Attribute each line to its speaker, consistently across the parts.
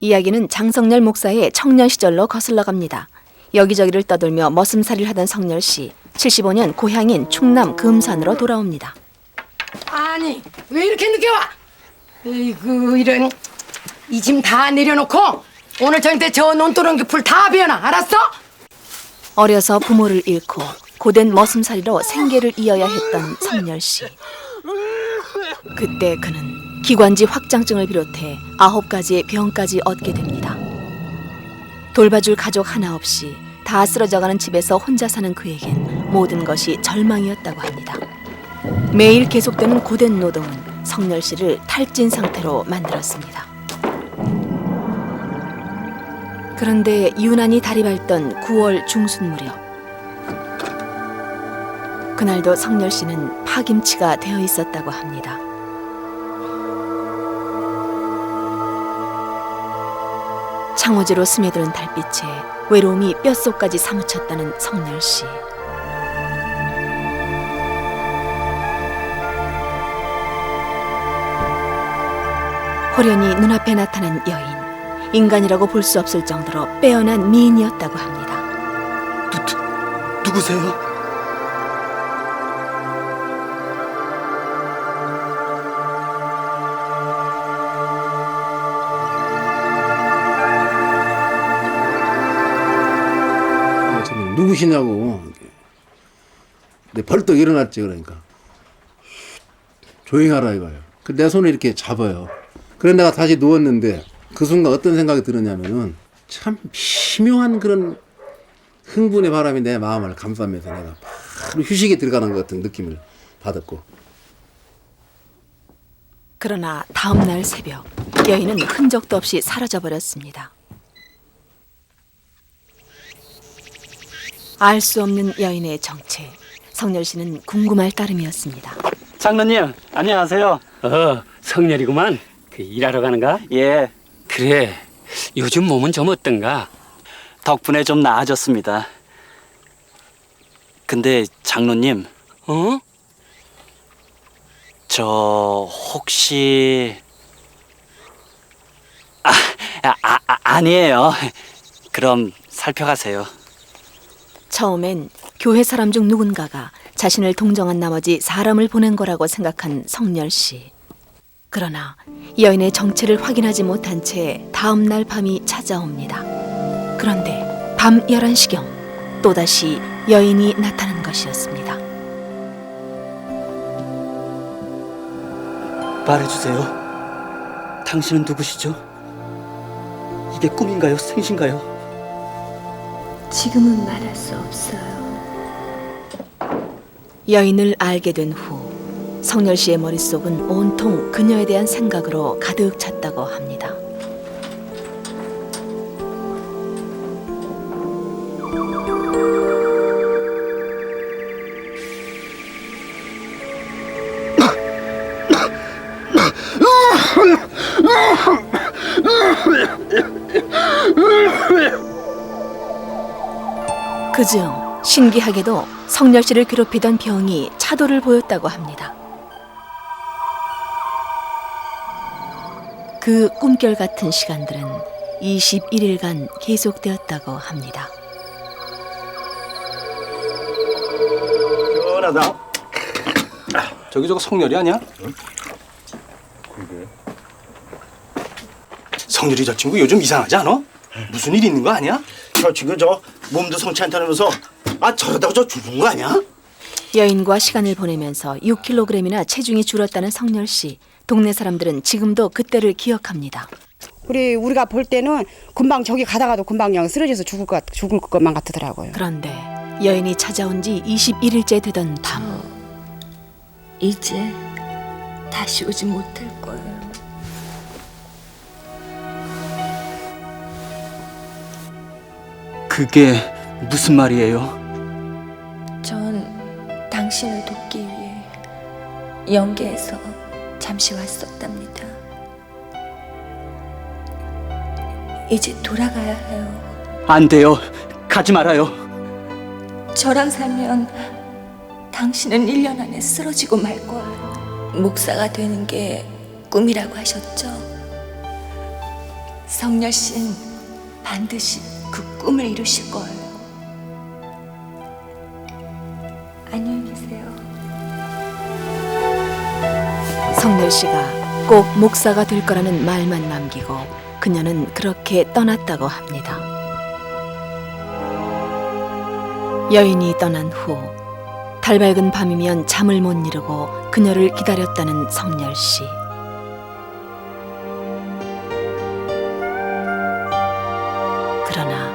Speaker 1: 이야기는 장성렬 목사의 청년 시절로 거슬러 갑니다. 여기저기를 떠돌며 머슴살이를 하던 성렬 씨, 75년 고향인 충남 금산으로 돌아옵니다.
Speaker 2: 아니, 왜 이렇게 늦게 와? 에이구, 이런. 이 짐 다 내려놓고 오늘 저녁 때 저 논두렁기 풀 다 베어놔, 알았어?
Speaker 1: 어려서 부모를 잃고 고된 머슴살이로 생계를 이어야 했던 성렬 씨. 그때 그는 기관지 확장증을 비롯해 9가지의 병까지 얻게 됩니다. 돌봐줄 가족 하나 없이 다 쓰러져가는 집에서 혼자 사는 그에겐 모든 것이 절망이었다고 합니다. 매일 계속되는 고된 노동은 성렬 씨를 탈진 상태로 만들었습니다. 그런데 유난히 달이 밝던 9월 중순 무렵, 그날도 성렬 씨는 파김치가 되어 있었다고 합니다. 창호지로 스며드는 달빛에 외로움이 뼛속까지 사무쳤다는 성렬 씨. 호련히 눈앞에 나타난 여인. 인간이라고 볼 수 없을 정도로 빼어난 미인이었다고 합니다.
Speaker 3: 누구세요?
Speaker 4: 누구시냐고. 근데 벌떡 일어났지. 그러니까 조용히 하라 이거예요. 내 손을 이렇게 잡아요. 그래 내가 다시 누웠는데 그 순간 어떤 생각이 들었냐면은 참 미묘한 그런 흥분의 바람이 내 마음을 감싸면서 내가 바로 휴식에 들어가는 것 같은 느낌을 받았고.
Speaker 1: 그러나 다음 날 새벽, 여인은 흔적도 없이 사라져버렸습니다. 알 수 없는 여인의 정체, 성렬 씨는 궁금할 따름이었습니다.
Speaker 5: 장로님, 안녕하세요. 성렬이구만. 일하러 가는가?
Speaker 3: 예,
Speaker 5: 그래, 요즘 몸은 좀 어떤가?
Speaker 3: 덕분에 좀 나아졌습니다. 근데 장로님, 저 혹시 아니에요. 그럼 살펴가세요.
Speaker 1: 처음엔 교회 사람 중 누군가가 자신을 동정한 나머지 사람을 보낸 거라고 생각한 성렬 씨. 그러나 여인의 정체를 확인하지 못한 채 다음 날 밤이 찾아옵니다. 그런데 밤 11시경 또다시 여인이 나타난 것이었습니다.
Speaker 3: 말해주세요. 당신은 누구시죠? 이게 꿈인가요? 생신가요?
Speaker 6: 지금은 말할 수 없어요.
Speaker 1: 여인을 알게 된 후 성렬 씨의 머릿속은 온통 그녀에 대한 생각으로 가득 찼다고 합니다. 그중 신기하게도 성렬 씨를 괴롭히던 병이 차도를 보였다고 합니다. 그 꿈결 같은 시간들은 21일간 계속되었다고 합니다.
Speaker 3: 시원하다. 저거 성렬이 아니야?
Speaker 4: 그게
Speaker 3: 성렬이 저 친구 요즘 이상하지 않아? 무슨 일 있는 거 아니야?
Speaker 7: 저 친구 저 몸도 성치 않다면서 저러다가 저 죽은 거 아니야?
Speaker 1: 여인과 시간을 보내면서 6kg이나 체중이 줄었다는 성렬 씨. 동네 사람들은 지금도 그때를 기억합니다.
Speaker 8: 우리가 볼 때는 금방 저기 가다가도 금방 그냥 쓰러져서 죽을 것만 같더라고요.
Speaker 1: 그런데 여인이 찾아온 지 21일째 되던 밤,
Speaker 6: 이제 다시 오지 못할 거예요.
Speaker 3: 그게 무슨 말이에요?
Speaker 6: 전 당신을 돕기 위해 영계에서 잠시 왔었답니다. 이제 돌아가야 해요.
Speaker 3: 안 돼요. 가지 말아요.
Speaker 6: 저랑 살면 당신은 1년 안에 쓰러지고 말 거예요. 목사가 되는 게 꿈이라고 하셨죠? 성렬 씨는 반드시 그 꿈을 이루실 거예요. 안녕히 계세요.
Speaker 1: 성렬 씨가 꼭 목사가 될 거라는 말만 남기고 그녀는 그렇게 떠났다고 합니다. 여인이 떠난 후 달밝은 밤이면 잠을 못 이루고 그녀를 기다렸다는 성렬 씨. 그러나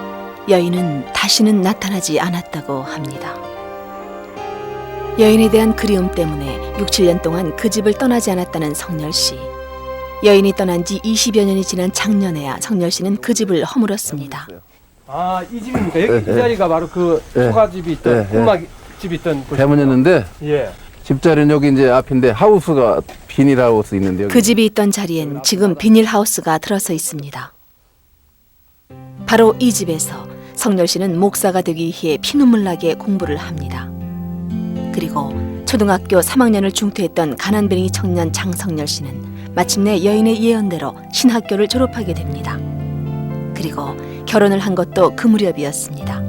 Speaker 1: 여인은 다시는 나타나지 않았다고 합니다. 여인에 대한 그리움 때문에 6, 7년 동안 그 집을 떠나지 않았다는 성렬 씨. 여인이 떠난 지 20여 년이 지난 작년에야 성렬 씨는 그 집을 허물었습니다.
Speaker 9: 아, 이 집입니까? 여기 이 자리가 바로 그 초가집이 있던 꼬막집이 있던 곳.
Speaker 4: 대문이었는데
Speaker 9: 예.
Speaker 4: 집자리는 여기 이제 앞인데 하우스가 비닐하우스 있는데 여기.
Speaker 1: 그 집이 있던 자리엔 지금 비닐하우스가 들어서 있습니다. 바로 이 집에서 성렬 씨는 목사가 되기 위해 피눈물 나게 공부를 합니다. 그리고 초등학교 3학년을 중퇴했던 가난뱅이 청년 장성렬 씨는 마침내 여인의 예언대로 신학교를 졸업하게 됩니다. 그리고 결혼을 한 것도 그 무렵이었습니다.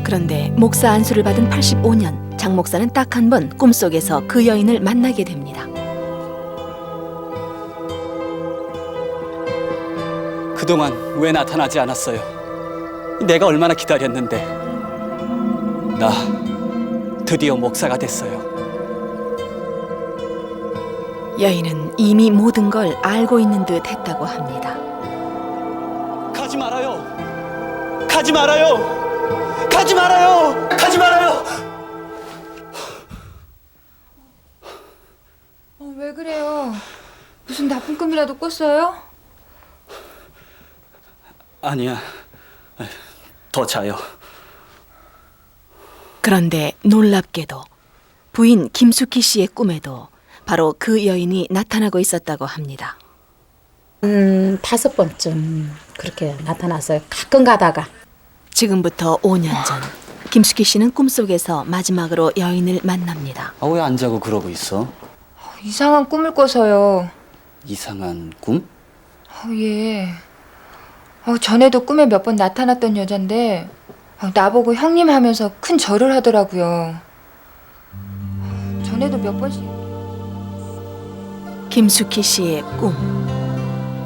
Speaker 1: 그런데 목사 안수를 받은 85년 장 목사는 딱 한 번 꿈속에서 그 여인을 만나게 됩니다.
Speaker 3: 그동안 왜 나타나지 않았어요? 내가 얼마나 기다렸는데. 나 드디어 목사가 됐어요.
Speaker 1: 여인은 이미 모든 걸 알고 있는 듯 했다고 합니다.
Speaker 3: 가지 말아요. 가지 말아요. 가지 말아요. 가지 말아요.
Speaker 10: 왜 그래요? 무슨 나쁜 꿈이라도 꿨어요?
Speaker 3: 아니야. 더 자요.
Speaker 1: 그런데 놀랍게도 부인 김숙희 씨의 꿈에도 바로 그 여인이 나타나고 있었다고 합니다.
Speaker 8: 5번쯤 그렇게 나타났어요. 가끔 가다가.
Speaker 1: 지금부터 5년 전 김숙희 씨는 꿈속에서 마지막으로 여인을 만납니다.
Speaker 3: 아, 왜 안 자고 그러고 있어?
Speaker 10: 이상한 꿈을 꿔서요.
Speaker 3: 이상한 꿈?
Speaker 10: 예. 전에도 꿈에 몇 번 나타났던 여잔데 나보고 형님 하면서 큰 절을 하더라고요. 전에도 몇 번씩.
Speaker 1: 김숙희 씨의 꿈.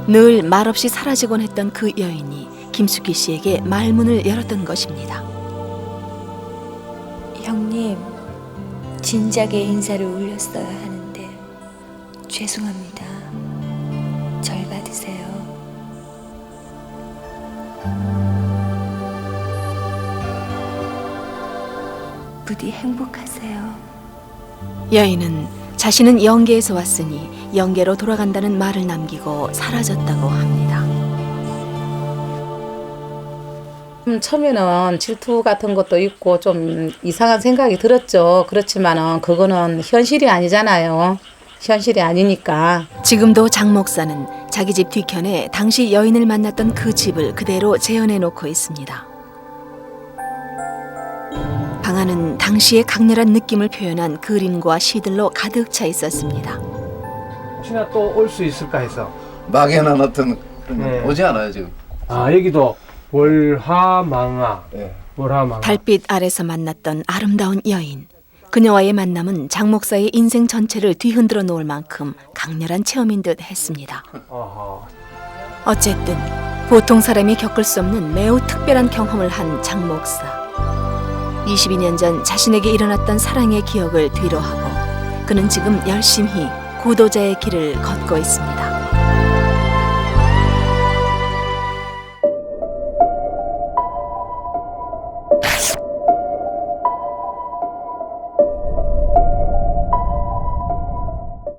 Speaker 1: 늘 말없이 사라지곤 했던 그 여인이 김숙희 씨에게 말문을 열었던 것입니다.
Speaker 6: 형님, 진작에 인사를 올렸어야 하는데 죄송합니다. 절 받으세요. 부디 행복하세요.
Speaker 1: 여인은 자신은 영계에서 왔으니 영계로 돌아간다는 말을 남기고 사라졌다고 합니다.
Speaker 8: 처음에는 질투 같은 것도 있고 좀 이상한 생각이 들었죠. 그렇지만은 그거는 현실이 아니잖아요. 현실이 아니니까.
Speaker 1: 지금도 장 목사는 자기 집 뒤편에 당시 여인을 만났던 그 집을 그대로 재현해 놓고 있습니다. 방 안은 당시의 강렬한 느낌을 표현한 그림과 시들로 가득 차 있었습니다.
Speaker 9: 혹시나 또 올 수 있을까 해서.
Speaker 4: 막연한 어떤
Speaker 9: 네.
Speaker 4: 오지 않아요 지금.
Speaker 9: 아, 여기도 월화망화.
Speaker 4: 네.
Speaker 9: 월화망화.
Speaker 1: 달빛 아래서 만났던 아름다운 여인. 그녀와의 만남은 장 목사의 인생 전체를 뒤흔들어 놓을 만큼 강렬한 체험인 듯 했습니다.
Speaker 9: 어허.
Speaker 1: 어쨌든 보통 사람이 겪을 수 없는 매우 특별한 경험을 한 장 목사. 22년 전 자신에게 일어났던 사랑의 기억을 뒤로하고 그는 지금 열심히 구도자의 길을 걷고 있습니다.